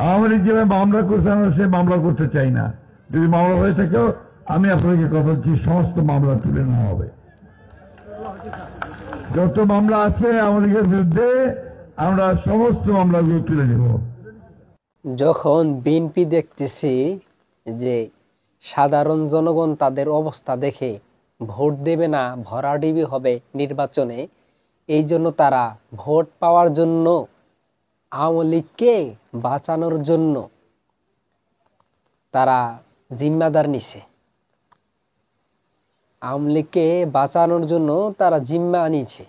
আওয়ামী লীগ যেভাবে মামলা করছে আমরা সে মামলা করতে চাই না। যদি মামলা হয়ে থাকেও আমি আপনাকে কথা দিচ্ছি সমস্ত মামলা তুলে নেওয়া হবে। যত মামলা আছে আমাদের বিরুদ্ধে আমরা সমস্ত মামলাগুলো তুলে নেব। যখন বিএনপি দেখতেছি যে সাধারণ জনগণ তাদের অবস্থা দেখে ভোট দেবে না, ভরাডুবি হবে নির্বাচনে, এই জন্য তারা ভোট পাওয়ার জন্য আওয়ামী লীগকে বাঁচানোর জন্য তারা জিম্মাদার নিছে। আওয়ামী লীগকে বাঁচানোর জন্য তারা জিম্মা নিছে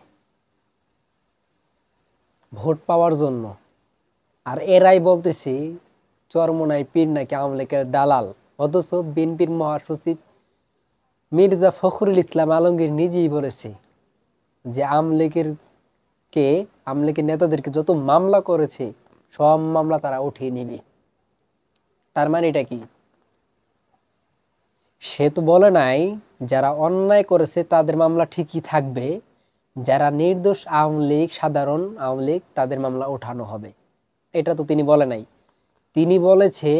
ভোট পাওয়ার জন্য। আর এরাই বলতেছে চরমোনাই পীর নাকি আওয়ামী লীগের দালাল। অথচ বিএনপির মহাসচিব মির্জা ফখরুল ইসলাম আলমগীর নিজেই বলেছে যে আওয়ামী লীগের নেতাদেরকে যত মামলা করেছে সব মামলা তারা উঠিয়ে নিবে। তার মানে এটা কি? সে তো বলে নাই যারা অন্যায় করেছে তাদের মামলা ঠিকই থাকবে, যারা নির্দোষ আওয়ামী লীগ, সাধারণ আওয়ামী লীগ, তাদের মামলা ওঠানো হবে। এটা তো তিনি বলে নাই। তিনি বলেছে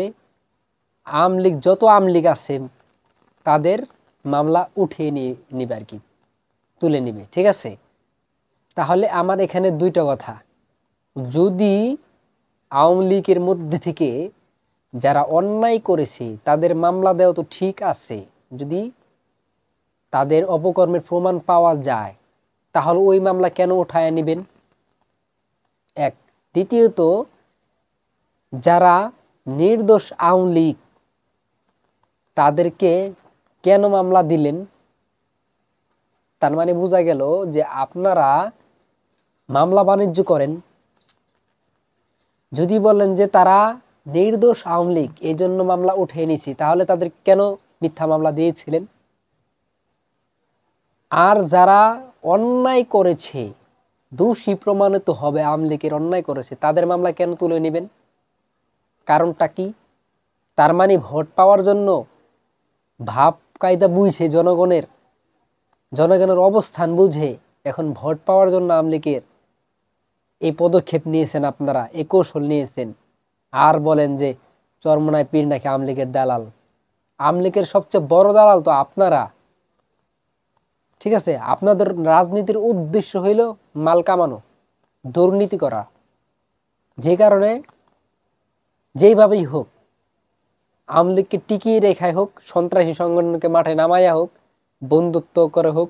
আওয়ামী লীগ, যত আওয়ামী লীগ আছে তাদের মামলা উঠিয়ে নিবে আর কি, তুলে নিবে। ঠিক আছে, তাহলে আমার এখানে দুইটা কথা। যদি আওয়ামী লীগের মধ্যে থেকে যারা অন্যায় করেছে তাদের মামলা দেওয়া তো ঠিক আছে, যদি তাদের অপকর্মের প্রমাণ পাওয়া যায় তাহলে ওই মামলা কেন উঠায় নেবেন? এক। দ্বিতীয়ত, যারা নির্দোষ আওয়ামী লীগ তাদেরকে কেন মামলা দিলেন? তার মানে বোঝা গেল যে আপনারা মামলা বাণিজ্য করেন। যদি বলেন যে তারা নির্দোষ আওয়ামী লীগ এই জন্য মামলা উঠিয়ে নিছি, তাহলে তাদের কেন মিথ্যা মামলা দিয়েছিলেন? আর যারা অন্যায় করেছে, দোষী প্রমাণিত হবে আওয়ামী লীগের অন্যায় করেছে, তাদের মামলা কেন তুলে নেবেন? কারণটা কি? তার মানে ভোট পাওয়ার জন্য ভাব কায়দা বুঝে, জনগণের অবস্থান বুঝে এখন ভোট পাওয়ার জন্য আওয়ামী লীগের এই পদক্ষেপ নিয়েছেন, আপনারা এই কৌশল নিয়েছেন। আর বলেন যে চরমোনাই পীর নাকি আওয়ামী লীগের দালাল। আওয়ামী লীগের সবচেয়ে বড় দালাল তো আপনারা। ঠিক আছে, আপনাদের রাজনীতির উদ্দেশ্য হইল মাল কামানো, দুর্নীতি করা। যে কারণে যেইভাবেই হোক আওয়ামী লীগকে টিকিয়ে রেখায় হোক, সন্ত্রাসী সংগঠনকে মাঠে নামাইয়া হোক, বন্ধুত্ব করে হোক,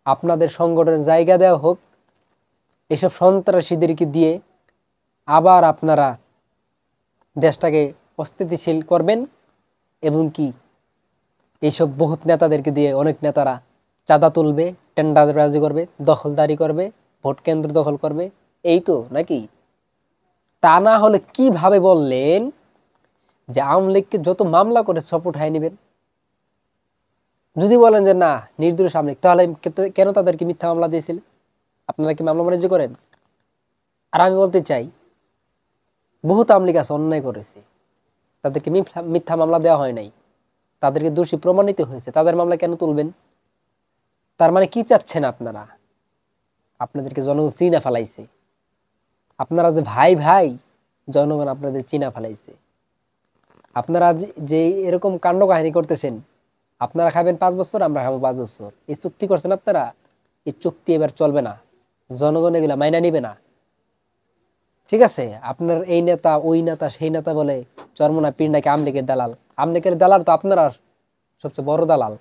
আপনাদের সংগঠনের জায়গা দেওয়া হোক, এসব সন্ত্রাসীদেরকে দিয়ে আবার আপনারা দেশটাকে অস্থিতিশীল করবেন। এবং কি এইসব বহুত নেতাদেরকে দিয়ে অনেক নেতারা চাঁদা তুলবে, টেন্ডারবাজি করবে, দখলদারি করবে, ভোট কেন্দ্র দখল করবে। এই তো নাকি? তা না হলে কিভাবে বললেন যে আওয়ামী লীগকে যত মামলা করে সব উঠায় নেবেন? যদি বলেন যে না নির্দোষ আওয়ামী লীগ, তাহলে কেন তাদেরকে মিথ্যা মামলা দিয়েছিলেন? আপনারা কি মামলা বাণিজ্য করেন? আর আমি বলতে চাই, বহুত আওয়ামী লীগ আছে অন্যায় করেছে, তাদেরকে মিথ্যা মামলা দেওয়া হয় নাই, তাদেরকে দোষী প্রমাণিত হয়েছে, তাদের মামলা কেন তুলবেন? তার মানে কি চাচ্ছেন আপনারা? আপনাদেরকে জনগণ চিনা ফেলাইছে। আপনারা যে ভাই ভাই, জনগণ আপনাদের চিনা ফেলাইছে। আপনারা যে এরকম কাণ্ড কাহিনী করতেছেন, আপনারা খাবেন 5 বছর, আমরা খাবো 5 বছর, এই চুক্তি করছেন আপনারা, এই চুক্তি এবার চলবে না, জনগণ এগুলা মাইনা নিবে না। ঠিক আছে, আপনার এই নেতা ওই নেতা সেই নেতা বলে চরমোনাই পীর নাকি আওয়ামী লীগের দালাল। আওয়ামী লীগের দালাল তো আপনারা সবচেয়ে বড় দালাল।